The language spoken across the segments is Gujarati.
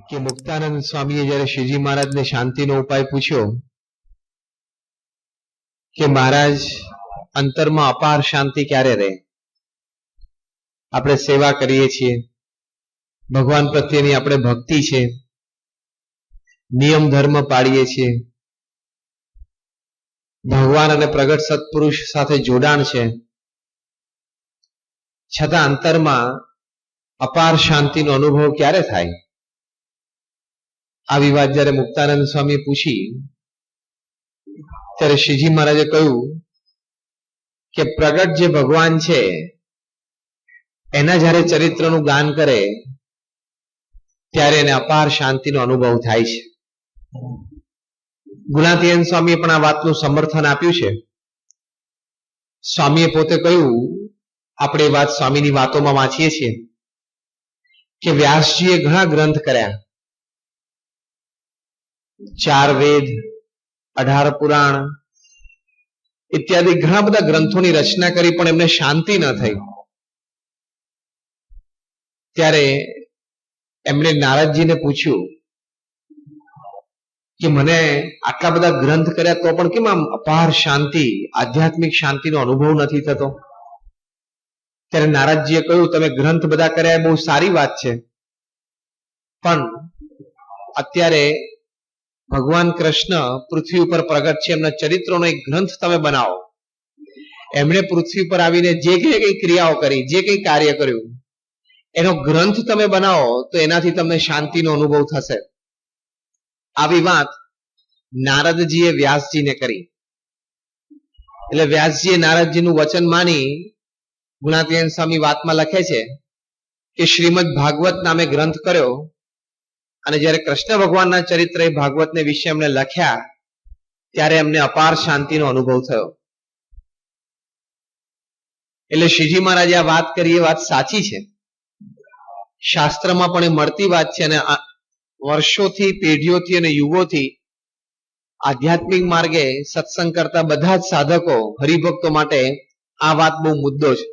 કે મુક્તાનંદ સ્વામીએ જ્યારે શ્રીજી મહારાજને શાંતિનો ઉપાય પૂછ્યો કે મહારાજ અંતરમાં અપાર શાંતિ ક્યારે રહે? આપણે સેવા કરીએ છીએ, ભગવાન પ્રત્યેની આપણે ભક્તિ છે, નિયમ ધર્મ પાળીએ છીએ, ભગવાન અને પ્રગટ સત્પુરુષ સાથે જોડાણ છે, છતાં અંતરમાં અપાર શાંતિનો અનુભવ ક્યારે થાય? આવી વાત જ્યારે મુક્તાનંદ સ્વામી પૂછી ત્યારે શ્રીજી મહારાજે કહ્યું કે પ્રગટ જે ભગવાન છે એના જ્યારે ચરિત્રનું ગાન કરે ત્યારે એને અપાર શાંતિનો અનુભવ થાય છે. ગુણાતીયન સ્વામીએ પણ આ વાતનું સમર્થન આપ્યું છે. સ્વામીએ પોતે કહ્યું, આપણે એ વાત સ્વામીની વાતોમાં વાંચીએ છીએ કે વ્યાસજીએ ઘણા ગ્રંથ કર્યા, 4 વેદ, 18 પુરાણ ઇત્યાદિ ઘણા બધા ગ્રંથોની રચના કરી, પણ એમને શાંતિ ન થઈ. ત્યારે એમણે નારદજીને પૂછ્યું કે મને આટલા બધા ગ્રંથ કર્યા તો પણ કેમ આમ અપાર શાંતિ, આધ્યાત્મિક શાંતિનો અનુભવ નથી થતો? ત્યારે નારદજીએ કહ્યું, તમે ગ્રંથ બધા કર્યા એ બહુ સારી વાત છે, પણ અત્યારે ભગવાન કૃષ્ણ પૃથ્વી ઉપર પ્રગટ છે, એમના ચરિત્રોનો એક ગ્રંથ તમે બનાવો. એમણે પૃથ્વી પર આવીને જે કઈ ક્રિયાઓ કરી, જે કઈ કાર્ય કર્યું, એનો ગ્રંથ તમે બનાવો તો એનાથી તમને શાંતિનો અનુભવ થશે. આવી વાત નારદજીએ વ્યાસજીને કરી. એટલે વ્યાસજીએ નારદજીનું વચન માની ગુણાતીયન સ્વામી વાતમાં લખે છે કે શ્રીમદ ભાગવત નામે ગ્રંથ કર્યો, અને જ્યારે કૃષ્ણ ભગવાનના ચરિત્ર એ ભાગવતને વિશે એમણે લખ્યા ત્યારે એમને અપાર શાંતિનો અનુભવ થયો. એટલે શ્રીજી મહારાજે આ વાત કરી એ વાત સાચી છે, શાસ્ત્રમાં પણ એ મળતી વાત છે, અને વર્ષોથી, પેઢીઓથી અને યુગોથી આધ્યાત્મિક માર્ગે સત્સંગ કરતા બધા જ સાધકો, હરિભક્તો માટે આ વાત બહુ મુદ્દો છે.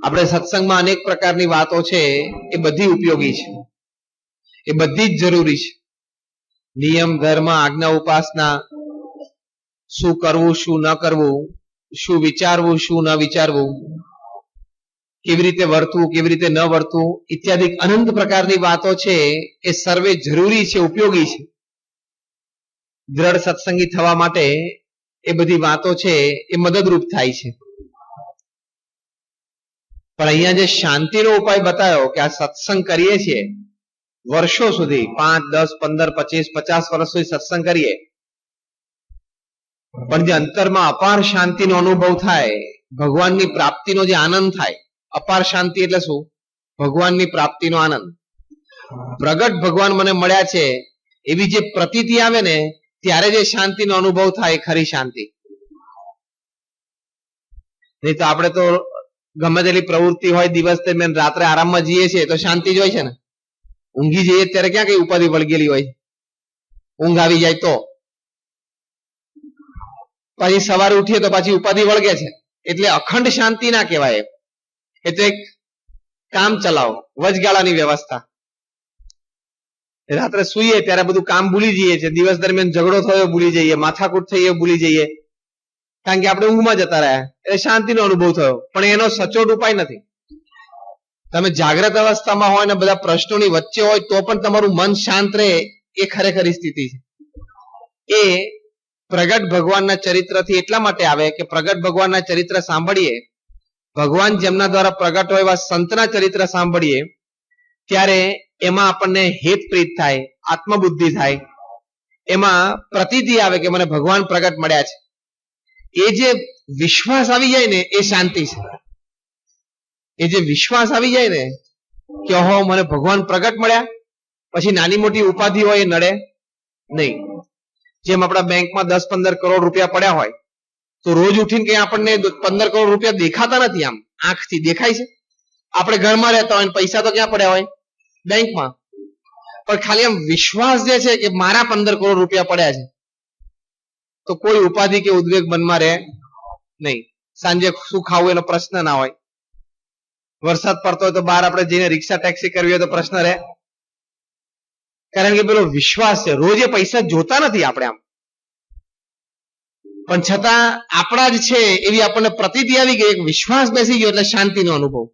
આપણે સત્સંગમાં અનેક પ્રકારની વાતો છે, એ બધી ઉપયોગી છે, એ બધી જ જરૂરી છે. નિયમ, ધર્મ, આજ્ઞા, ઉપાસના, શું કરવું, શું ન કરવું, શું વિચારવું, શું ન વિચારવું, કેવી રીતે વર્તવું, કેવી રીતે ન વર્તવું ઇત્યાદિ અનંત પ્રકારની વાતો છે, એ સર્વે જરૂરી છે, ઉપયોગી છે. દ્રઢ સત્સંગી થવા માટે એ બધી વાતો છે એ મદદરૂપ થાય છે. પણ અહીંયા જે શાંતિનો ઉપાય બતાવ્યો કે આ સત્સંગ કરીએ છીએ વર્ષો સુધી, 5, 10, 15, 25, 50 વર્ષ સુધી સત્સંગ કરીએ, પણ જે અંતરમાં અપાર શાંતિનો અનુભવ થાય, ભગવાનની પ્રાપ્તિનો જે આનંદ થાય. અપાર શાંતિ એટલે શું? ભગવાનની પ્રાપ્તિનો આનંદ. પ્રગટ ભગવાન મને મળ્યા છે એવી જે પ્રતીતિ આવે ને, ત્યારે જે શાંતિનો અનુભવ થાય ખરી શાંતિ. નહીં તો આપણે તો ગમે તેટલી પ્રવૃત્તિ હોય દિવસ દરમિયાન, રાત્રે આરામમાં જઈએ છીએ તો શાંતિ જ હોય છે ને. ઊંઘી જઈએ ત્યારે ક્યાં કઈ ઉપાધિ વળગેલી હોય? ઊંઘ આવી જાય તો પછી સવારે ઉઠીએ તો પાછી ઉપાધિ વળગે છે. એટલે અખંડ શાંતિ ના કહેવાય. એટલે એક કામ ચલાવો, વચગાળાની વ્યવસ્થા. રાત્રે સૂઈએ ત્યારે બધું કામ ભૂલી જઈએ છીએ, દિવસ દરમિયાન ઝઘડો થયો ભૂલી જઈએ, માથાકૂટ થઈ એ ભૂલી જઈએ, કારણ કે આપણે ઊંઘમાં જતા રહ્યા. એટલે શાંતિનો અનુભવ થયો, પણ એનો સચોટ ઉપાય નથી. તમે જાગ્રત અવસ્થામાં હોય ને બધા પ્રશ્નોની વચ્ચે હોય તો પણ તમારું મન શાંત રહે, એ ખરેખરી સ્થિતિ છે. એ પ્રગટ ભગવાનના ચરિત્રથી એટલા માટે આવે કે પ્રગટ ભગવાનના ચરિત્ર સાંભળીએ, ભગવાન જેમના દ્વારા પ્રગટ હોય એવા સંતના ચરિત્ર સાંભળીએ, ત્યારે એમાં આપણને હેતપ્રીત થાય, આત્મબુદ્ધિ થાય, એમાં પ્રતીતિ આવે કે મને ભગવાન પ્રગટ મળ્યા છે. એ જે વિશ્વાસ આવી જાય ને, એ શાંતિ છે. એ જે વિશ્વાસ આવી જાય ને કે ઓહો મને ભગવાન પ્રગટ મળ્યા, પછી નાની મોટી ઉપાધિ હોય એ નડે નહીં. જેમ આપણા બેંકમાં 10-15 કરોડ રૂપિયા પડ્યા હોય તો રોજ ઉઠીને કઈ આપણને 15 કરોડ રૂપિયા દેખાતા નથી, આમ આંખથી દેખાય છે. આપણે ઘરમાં રહેતા હોય પૈસા તો ક્યાં પડ્યા હોય? બેંકમાં. પણ ખાલી આમ વિશ્વાસ જે છે કે મારા 15 કરોડ રૂપિયા પડ્યા છે, તો કોઈ ઉપાધિ કે ઉદ્વેગ મનમાં રહે નહીં. સાંજે શું ખાવું એનો પ્રશ્ન ના હોય. વરસાદ પડતો હોય તો બહાર આપણે જઈને રિક્ષા ટેક્સી કરવી હોય તો પ્રશ્ન રહે કારણ કે પેલો વિશ્વાસ છે. રોજ એ પૈસા જોતા નથી આપણે આમ, પણ છતાં આપણા જ છે એવી આપણને પ્રતીતિ આવી ગઈ, એક વિશ્વાસ બેસી ગયો એટલે શાંતિનો અનુભવ.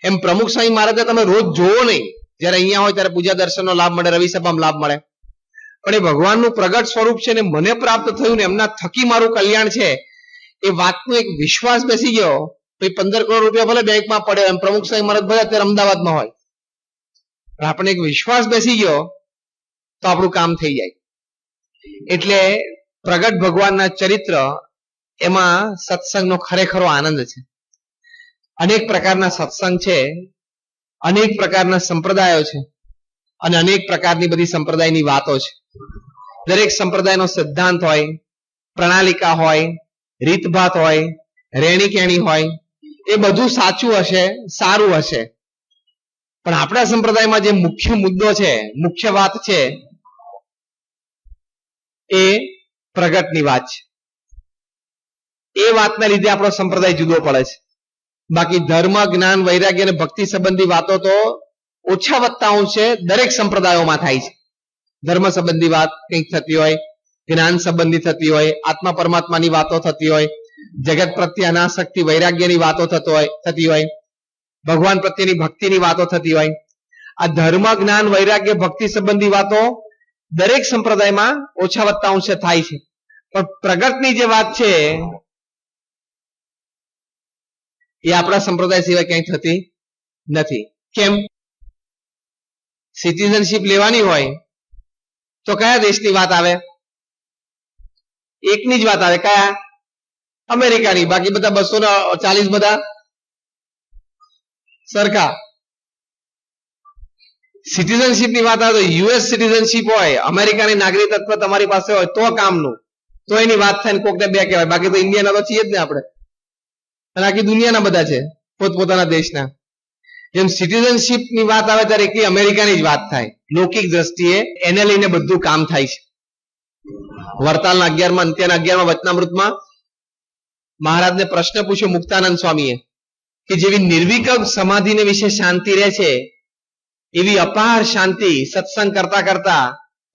એમ પ્રમુખ સ્વામી મહારાજે તમે રોજ જોવો નહીં, જયારે અહીંયા હોય ત્યારે પૂજા દર્શનનો લાભ મળે, રવિ સભામાં લાભ મળે, પણ એ ભગવાનનું પ્રગટ સ્વરૂપ છે ને મને પ્રાપ્ત થયું ને એમના થકી મારું કલ્યાણ છે એ વાતનો એક વિશ્વાસ બેસી ગયો. તો 15 કરોડ રૂપિયા ભલે બેંકમાં પડે, એમ પ્રમુખ સ્વામી મહારાજ ભલે અત્યારે અમદાવાદમાં હોય, પણ આપણે એક વિશ્વાસ બેસી ગયો તો આપણું કામ થઈ જાય. એટલે પ્રગટ ભગવાનના ચરિત્ર એમાં સત્સંગનો ખરેખરો આનંદ છે. અનેક પ્રકારના સત્સંગ છે, અનેક પ્રકારના સંપ્રદાયો છે અને અનેક પ્રકારની બધી સંપ્રદાયની વાતો છે. દરેક સંપ્રદાયનો સિદ્ધાંત હોય, પ્રણાલિકા હોય, રીતભાત હોય, રેણી કેણી હોય, એ બધું સાચું હશે, સારું હશે, પણ આપણા સંપ્રદાયમાં જે મુખ્ય મુદ્દો છે, મુખ્ય વાત છે એ પ્રગટની વાત છે. એ વાતના લીધે આપણો સંપ્રદાય જુદો પડે છે. બાકી ધર્મ, જ્ઞાન, વૈરાગ્ય અને ભક્તિ સંબંધી વાતો તો ઓછા વત્તા અંશે દરેક સંપ્રદાયોમાં થાય છે. ધર્મ સંબંધી વાત કંઈક થતી હોય, જ્ઞાન સંબંધી થતી હોય, આત્મા પરમાત્માની વાતો થતી હોય, જગત પ્રત્યે અનાસક્તિ વૈરાગ્યની વાતો થતી હોય, ભગવાન પ્રત્યેની ભક્તિની વાતો થતી હોય. આ ધર્મ, જ્ઞાન, વૈરાગ્ય, ભક્તિ સંબંધી વાતો દરેક સંપ્રદાયમાં ઓછા વત્તા અંશે થાય છે, પણ પ્રગટની જે વાત છે એ આપણા સંપ્રદાય સિવાય ક્યાંય થતી નથી. કેમ? સિટીઝનશીપ લેવાની હોય તો કયા દેશની વાત આવે? એકની જ વાત આવે. કયા? અમેરિકાની. બાકી બધા 240 બધા સરખા. સિટીઝનશીપ ની વાત આવે તો યુએસ સિટીઝનશીપ હોય, અમેરિકાની નાગરિકત્વ તમારી પાસે હોય તો કામનું, તો એની વાત થાય ને કોકને બે કહેવાય. બાકી તો ઇન્ડિયાના તો છીએ જ ને આપણે, અને આખી દુનિયાના બધા છે પોતપોતાના દેશના. જેમ સિટીઝનશીપ ની વાત આવે ત્યારે એકલી અમેરિકાની જ વાત થાય. લૌકિક દ્રષ્ટિએ એને લઈને બધું કામ થાય છે. વરતાલના 11માં અંત્યના 11માં વચનામૃતમાં મહારાજને પ્રશ્ન પૂછ્યો મુક્તાનંદ સ્વામીએ કે જેવી નિર્વિકલ્પ સમાધિને વિશે શાંતિ રહે છે એવી અપાર શાંતિ સત્સંગ કરતા કરતા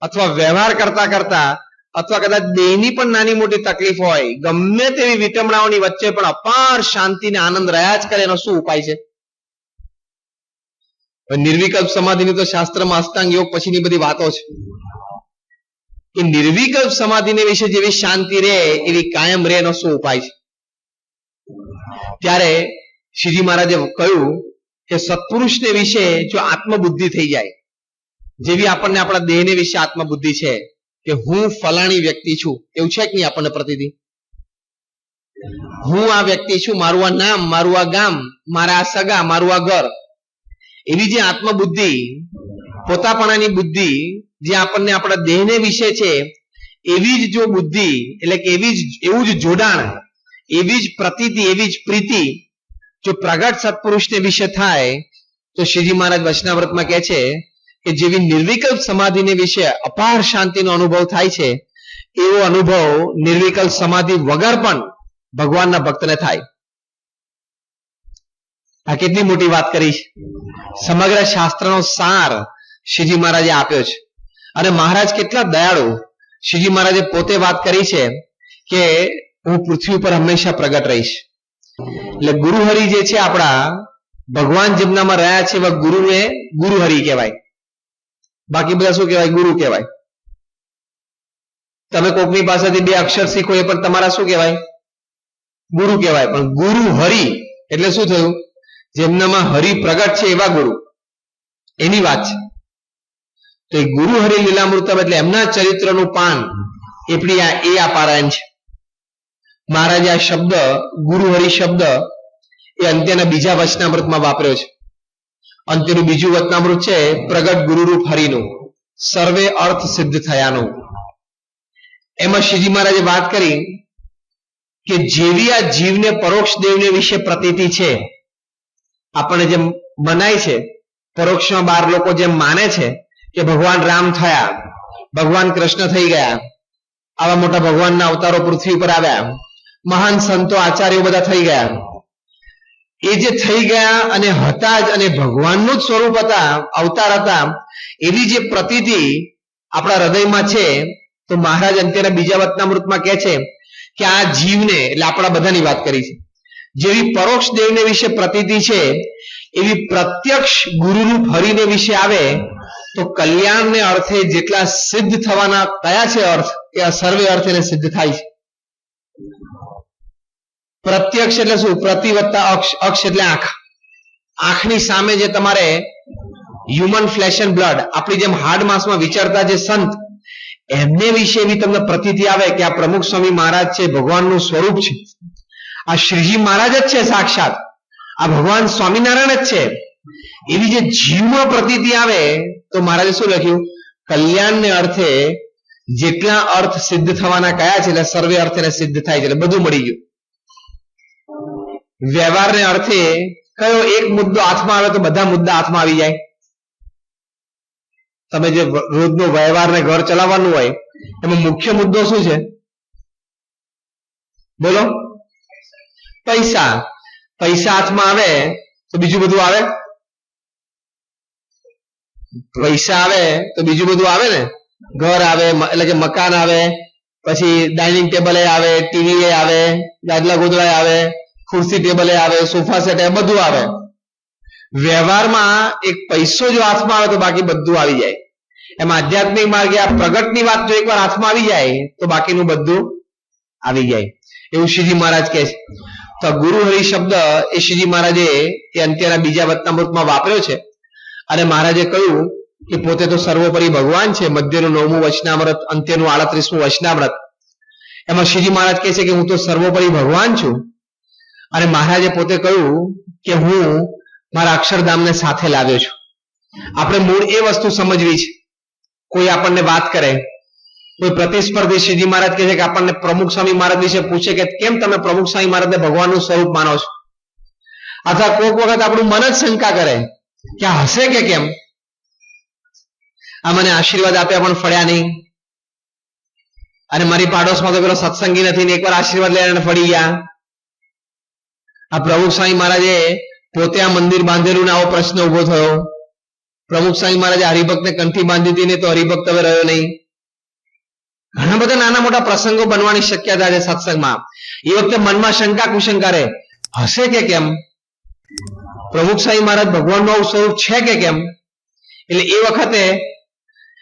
અથવા વ્યવહાર કરતા કરતા અથવા કદાચ દેહની પણ નાની મોટી તકલીફ હોય, ગમે તેવી વિટમણાઓની વચ્ચે પણ અપાર શાંતિ ને આનંદ રહ્યા જ કરે, એનો શું ઉપાય છે? નિર્વિકલ્પ સમાધિની તો શાસ્ત્રમાં અષ્ટાંગ યોગ પછીની બધી વાતો છે. એ નિર્વિકલ્પ સમાધિને વિશે જેવી શાંતિ રહે એવી કાયમ રહે, એનો શું ઉપાય છે? ત્યારે શ્રીજી મહારાજે કહ્યું કે સત્પુરુષને વિશે જો આત્મબુદ્ધિ થઈ જાય, જેવી આપણને આપણા દેહને વિશે આત્મબુદ્ધિ છે કે હું ફલાણી વ્યક્તિ છું, એવું છે કે નહીં આપણને પ્રતિદિ? હું આ વ્યક્તિ છું, મારું આ નામ, મારું આ ગામ, મારા આ સગા, મારું આ ઘર, એવી જે આત્મબુદ્ધિ, પોતાપણાની બુદ્ધિ જે આપણને આપણા દેહને વિશે છે, એવી જ જો બુદ્ધિ એટલે કે એવું જ જોડાણ, એવી જ પ્રતીતિ, એવી જ પ્રીતિ જો પ્રગટ સત્પુરુષને વિશે થાય તો શ્રીજી મહારાજ વચનાવ્રતમાં કહે છે કે જેવી નિર્વિકલ્પ સમાધિને વિશે અપાર શાંતિનો અનુભવ થાય છે એવો અનુભવ નિર્વિકલ્પ સમાધિ વગર પણ ભગવાનના ભક્તને થાય. આ કેટલી મોટી વાત કરી છે. સમગ્ર શાસ્ત્રનો સાર શ્રીજી મહારાજે આપ્યો છે. અને મહારાજ કેટલા દયાળુ. શ્રીજી મહારાજે પોતે વાત કરી છે કે હું પૃથ્વી ઉપર હંમેશા પ્રગટ રહીશ. એટલે ગુરુહરિ જે છે આપણા ભગવાન જેમનામાં રહ્યા છે એવા ગુરુને ગુરુહરિ કહેવાય. બાકી બધા શું કહેવાય? ગુરુ કહેવાય. તમે કોકની પાસેથી 2 અક્ષર શીખો એ પણ તમારા શું કહેવાય? ગુરુ કહેવાય. પણ ગુરુ હરિ એટલે શું થયું? જેમનામાં હરિ પ્રગટ છે એવા ગુરુ, એની વાત છે. તો એ ગુરુ હરિ લીલામૃતમ એટલે એમના ચરિત્રનું પાન એ આ પારાયણ છે. મહારાજે આ શબ્દ ગુરુ હરિ શબ્દ એ અંત્યના બીજા વચનામૃતમાં વાપર્યો છે. અંત્યનું બીજું વચનામૃત છે પ્રગટ ગુરુરૂપ હરિનું, સર્વે અર્થ સિદ્ધ થયાનું. એમાં શ્રીજી મહારાજે વાત કરી કે જેવી આ જીવને પરોક્ષ દેવને વિશે પ્રતીતિ છે, આપણને જેમ મનાય છે, પરોક્ષમાં 12 લોકો જેમ માને છે કે ભગવાન રામ થયા, ભગવાન કૃષ્ણ થઈ ગયા, આવા મોટા ભગવાનના અવતારો પૃથ્વી પર આવ્યા, મહાન સંતો આચાર્યો બધા થઈ ગયા, એ જે થઈ ગયા અને હતા જ અને ભગવાનનું જ સ્વરૂપ હતા, અવતાર હતા, એવી જે પ્રતીતિ આપણા હૃદયમાં છે. તો મહારાજ અંત્યના બીજા વચનામૃતમાં કહે છે કે આ જીવને, એટલે આપણા બધાની વાત કરી છે, જેવી પરોક્ષ દેવને વિશે પ્રતીતિ છે એવી પ્રત્યક્ષ ગુરુનું ફરીને વિશે આવે તો કલ્યાણને અર્થે જેટલા સિદ્ધ થવાના કયા છે અર્થ, એ સર્વે અર્થ એને સિદ્ધ થાય છે. પ્રત્યક્ષ એટલે શું? પ્રતિ વત્તા અક્ષ, અક્ષ એટલે આંખ. આંખની સામે જે તમારે હ્યુમન ફ્લેશ એન્ડ બ્લડ, આપણી જેમ હાડ માંસમાં વિચારતા જે સંત, એમને વિશે એવી તમને પ્રતીતિ આવે કે આ પ્રમુખ સ્વામી મહારાજ છે, ભગવાનનું સ્વરૂપ છે, આ શ્રીજી મહારાજ જ છે સાક્ષાત, આ ભગવાન સ્વામિનારાયણ જ છે, એવી જે જીવમાં પ્રતીતિ આવે તો મહારાજે શું લખ્યું? કલ્યાણને અર્થે જેટલા અર્થ સિદ્ધ થવાના કયા છે એટલે સર્વે અર્થ એને સિદ્ધ થાય છે, એટલે બધું મળી ગયું. વ્યવહારને અર્થે કયો એક મુદ્દો હાથમાં આવે તો બધા મુદ્દા હાથમાં આવી જાય. તમે જે રોજનો વ્યવહાર ને ઘર ચલાવવાનું હોય એમાં મુખ્ય મુદ્દો શું છે? બોલો? પૈસા. પૈસા હાથમાં આવે તો બીજું બધું આવે? પૈસા આવે તો બીજું બધું આવે ને. ઘર આવે એટલે કે મકાન આવે, પછી ડાઇનિંગ ટેબલ આવે, ટીવી આવે, ગાદલા ગોદડા આવે, ખુરશી ટેબલ આવે, સોફા સેટ આવે, બધું આવે. વ્યવહારમાં એક પૈસો જો હાથમાં આવે તો બાકી બધું આવી જાય. એમાં આધ્યાત્મિક માર્ગે આ પ્રગટની વાત જો એકવાર હાથમાં આવી જાય તો બાકીનું બધું આવી જાય, એવું શ્રીજી મહારાજ કહે છે. તો ગુરુ હરિ શબ્દ એ શ્રીજી મહારાજે એ અંત્યના બીજા વચનામૃતમાં વાપર્યો છે. અને મહારાજે કહ્યું કે પોતે તો સર્વોપરી ભગવાન છે. મધ્યનું 9મું વચનામૃત, અંત્યનું 38મું વચનામૃત, એમાં શ્રીજી મહારાજ કહે છે કે હું તો સર્વોપરી ભગવાન છું. અને મહારાજે પોતે કહ્યું કે હું મારા અક્ષરધામને સાથે લાવ્યો છું. આપણે મૂળ એ વસ્તુ સમજવી છે. કોઈ આપણને વાત કરે, કોઈ પ્રતિસ્પર્ધી, શ્રીજી મહારાજ કહે છે કે આપણને પ્રમુખ સ્વામી મહારાજ વિશે પૂછે કે કેમ તમે પ્રમુખ સ્વામી મહારાજને ભગવાનનું સ્વરૂપ માનો છો? અથવા કોઈક વખત આપણું મન જ શંકા કરે કે આ હશે કે કેમ, આ મને આશીર્વાદ આપ્યા પણ ફળ્યા નહીં, અને મારી પાડોશમાં તો પેલો સત્સંગી નથી ને એકવાર આશીર્વાદ લઈને ફળી ગયા. આ પ્રમુખ સ્વામી મહારાજે પોતે આ મંદિર બાંધેલું ને આવો પ્રશ્ન ઉભો થયો. પ્રમુખ સ્વામી મહારાજે હરિભક્તને કંઠી બાંધી હતી ને તો હરિભક્ત હવે રહ્યો નહીં. ઘણા બધા નાના મોટા પ્રસંગો બનવાની શક્યતા છે સત્સંગમાં. એ વખતે મનમાં શંકા કુશંકા રહે, હશે કે કેમ, પ્રમુખ સ્વામી મહારાજ ભગવાનનું આવું સ્વરૂપ છે કે કેમ. એટલે એ વખતે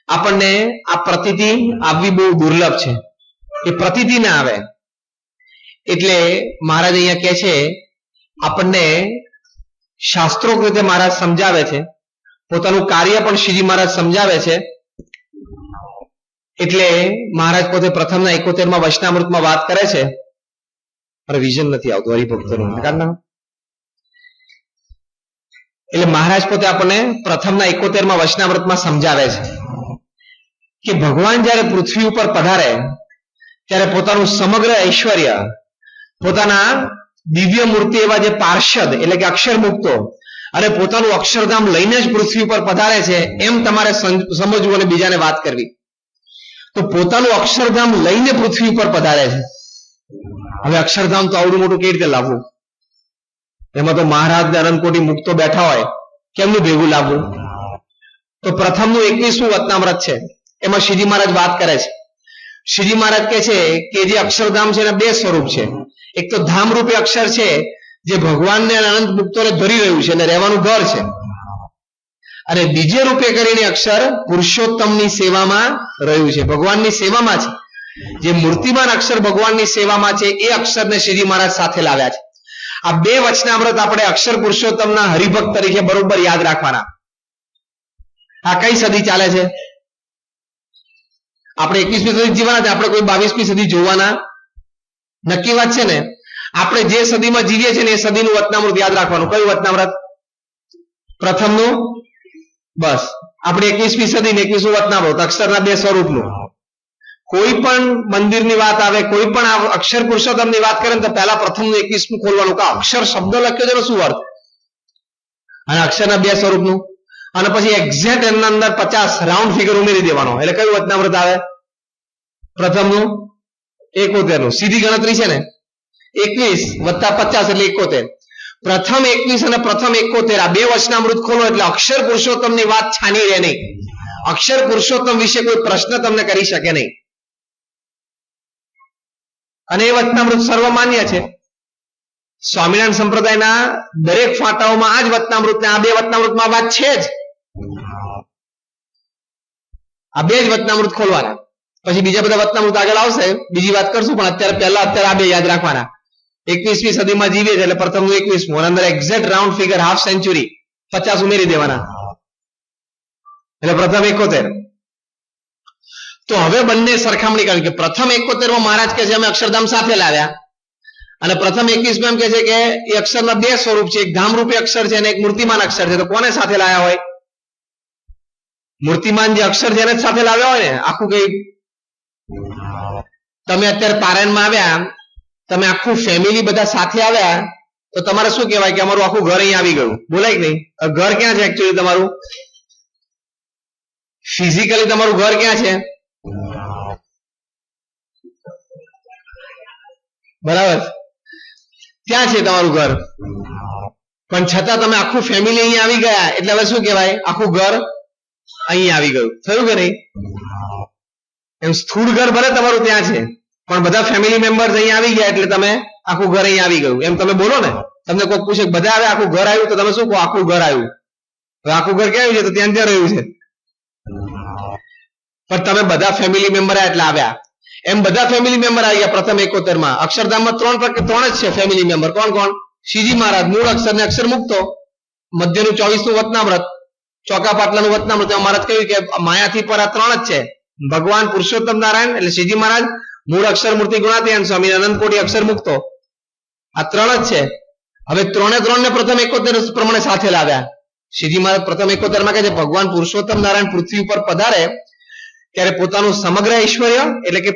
આપણને આ પ્રતીતિ આવવી બહુ દુર્લભ છે. એ પ્રતીતિ ના આવે એટલે મહારાજ અહીંયા કહે છે આપણને શાસ્ત્રોક્ત રીતે મહારાજ સમજાવે છે, પોતાનું કાર્ય પણ શ્રીજી મહારાજ સમજાવે છે. એટલે મહારાજ પોતે પ્રથમના 71માં વચનામૃતમાં વાત કરે છે. વિઝન નથી આવતું હરિભક્તોનું, એટલે મહારાજ પોતે આપણને પ્રથમના 71માં વચનામૃતમાં સમજાવે છે કે ભગવાન જ્યારે પૃથ્વી ઉપર પધારે ત્યારે પોતાનું સમગ્ર ઐશ્વર્ય, પોતાના દિવ્ય મૂર્તિ એવા જે પાર્ષદ એટલે કે અક્ષર મુક્તો અને પોતાનું અક્ષરધામ લઈને જ પૃથ્વી ઉપર પધારે છે એમ તમારે સમજવું અને બીજાને વાત કરવી. તો પોતાનું અક્ષરધામ લઈને પૃથ્વી ઉપર પધારે છે. હવે અક્ષરધામ તો આવડું મોટું કેવી રીતે લાવવું? એમાં તો મહારાજ ને અનંતકોટી મુક્તો બેઠા હોય, કેમનું ભેગું લાવવું? તો પ્રથમનું 21મું વચનામૃત છે, એમાં શ્રીજી મહારાજ વાત કરે છે. શ્રીજી મહારાજ કહે છે કે જે અક્ષરધામ છે એના બે સ્વરૂપ છે. એક તો ધામ રૂપે અક્ષર છે જે ભગવાનને અનંત મુક્તોને ધરી રહ્યું છે અને રહેવાનું ઘર છે, અને બીજે રૂપે કરીને અક્ષર પુરુષોત્તમની સેવામાં રહ્યું છે, ભગવાનની સેવામાં છે. જે મૂર્તિમાન અક્ષર ભગવાનની સેવામાં છે એ અક્ષરને શ્રીજી મહારાજ સાથે લાવ્યા છે. આ બે વચનામૃત આપણે અક્ષર પુરુષોત્તમના હરિભક્ત તરીકે બરોબર યાદ રાખવાના. આ કઈ સદી ચાલે છે? આપણે 21મી સદી જીવવાના છે, આપણે કોઈ 22મી સદી જોવાના નક્કી વાત છે ને. આપણે જે સદીમાં જીવીએ છીએ ને એ સદીનું વચનામૃત યાદ રાખવાનું. કયું વચનામૃત? પ્રથમનું. બસ આપણે 21મી સદી ને 21મું વચનામૃત અક્ષરના બે સ્વરૂપનું. કોઈ પણ મંદિરની વાત આવે, કોઈ પણ અક્ષર પુરુષોત્તમની વાત કરે તો પહેલા પ્રથમનું 21મું ખોલવાનું કે અક્ષર શબ્દ લખ્યો છે એનો શું અર્થ, અને અક્ષરના બે સ્વરૂપનું, અને પછી એક્ઝેક્ટ એના અંદર 50 રાઉન્ડ ફિગર ઉમેરી દેવાનો. એટલે કયું વચનામૃત આવે? પ્રથમનું 71નું. સીધી ગણતરી છે ને, 21 + 50 એટલે 71. પ્રથમ 21 અને પ્રથમ 71 આ બે વચનામૃત ખોલો એટલે અક્ષર પુરુષોત્તમની વાત છાની રહે નહીં. અક્ષર પુરુષોત્તમ વિશે કોઈ પ્રશ્ન તમને કરી શકે નહીં. અને એ વચનામૃત સર્વમાન્ય છે. સ્વામિનારાયણ સંપ્રદાયના દરેક ફાટાઓમાં આ જ વચનામૃત આ બે વચનામૃતમાં વાત છે જ. આ બે જ વચનામૃત ખોલવાના. પછી બીજા બધા વચનામૃત આગળ આવશે, બીજી વાત કરશું, પણ અત્યારે આ બે યાદ રાખવાના. 21મી સદીમાં જીવીએ છીએ એટલે પ્રથમનું 21મું, અંદર exact round figure half century 50 ઉમેરી દેવાના એટલે પ્રથમ 71. તો હવે બંને સરખામણી કરવી કે પ્રથમ 71 મહારાજ કે છે અમે અક્ષરધામ સાથે લાવ્યા, અને પ્રથમ 21 એમ કે છે કે એ અક્ષરના બે સ્વરૂપ છે, એક ધામરૂપી અક્ષર છે અને એક મૂર્તિમાન અક્ષર છે. તો કોને સાથે લાવ્યા હોય? મૂર્તિમાન જે અક્ષર છે એને જ સાથે લાવ્યા હોય ને. આખું કઈ તમે અત્યારે પારાયણમાં આવ્યા, તમે આખું ફેમિલી બધા સાથે આવ્યા, તો તમારે શું કહેવાય કે અમારું આખું ઘર અહીંયા આવી ગયું, બોલાય કે નહીં? ઘર ક્યાં છે એકચ્યુઅલી તમારું? ફિઝિકલી તમારું ઘર ક્યાં છે? બરાબર, ત્યાં છે તમારું ઘર, પણ છતાં તમે આખું ફેમિલી અહીંયા આવી ગયા એટલે હવે શું કહેવાય? આખું ઘર અહીંયા આવી ગયું. થયું કે નહીં? એમ સ્થૂળ ઘર ભલે તમારું ત્યાં છે, પણ બધા ફેમિલી મેમ્બર્સ અહીંયા આવી ગયા એટલે તમે આખું ઘર અહીંયા આવી ગયું. એમ તમે બોલો ને, તમને કોઈ પૂછે બધા આવે આખું ઘર આવ્યું, તો તમે શું કહો? આખું ઘર આવ્યું. હવે આખું ઘર ક્યાં આવ્યું છે? તો ત્યાં રહ્યું છે. પણ તમે બધા ફેમિલી મેમ્બર એટલે આવ્યા. એમ બધા ફેમિલી મેમ્બર આવી ગયા પ્રથમ 71માં. અક્ષરધામમાં ત્રણ જ છે ફેમિલી મેમ્બર. કોણ કોણ? શ્રીજી મહારાજ, મૂળ અક્ષર ને અક્ષર મુક્તો, મધ્યનું 24મું વચનામૃત, ચોકા પાટલાનું વચનામૃત. મહારાજ કહ્યું કે માયાથી પર આ ત્રણ જ છે, ભગવાન પુરુષોત્તમ નારાયણ એટલે શ્રીજી મહારાજ, મૂળ અક્ષર મૂર્તિ ગુણાતીયન સ્વામી, અનંત કોટી અક્ષર મુક્તો, આ ત્રણ જ છે. હવે ત્રણે ને પ્રથમ 71 પ્રમાણે સાથે લાવ્યા. શ્રીજી મહારાજ પ્રથમ 71માં કહે છે ભગવાન પુરુષોત્તમ નારાયણ પૃથ્વી ઉપર પધારે ત્યારે પોતાનું સમગ્ર ઐશ્વર્ય એટલે કે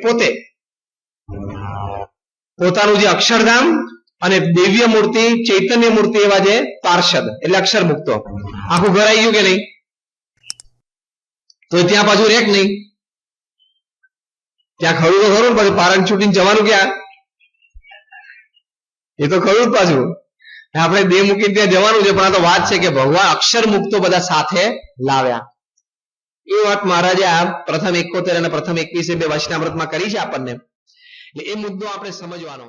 પોતાનું જે અક્ષરધામ અને દિવ્ય મૂર્તિ, ચૈતન્ય મૂર્તિ એવા જે પાર્ષદ એટલે અક્ષર મુક્તો, આખું ઘર આવી ગયું કે નહીં? તો ત્યાં પાછું રેક નહીં, ત્યાં ખરું તો ખરું, પછી પારણ છૂટીને જવાનું ક્યાં? એ તો ખરું જ પાછું. આપણે દેહ મૂકીને ત્યાં જવાનું છે, પણ આ તો વાત છે કે ભગવાન અક્ષર મુક્તો બધા સાથે લાવ્યા. એ વાત મહારાજે આ પ્રથમ 71 અને પ્રથમ 21 બે વચનામૃતમાં કરી છે આપણને. એ મુદ્દો આપણે સમજવાનો.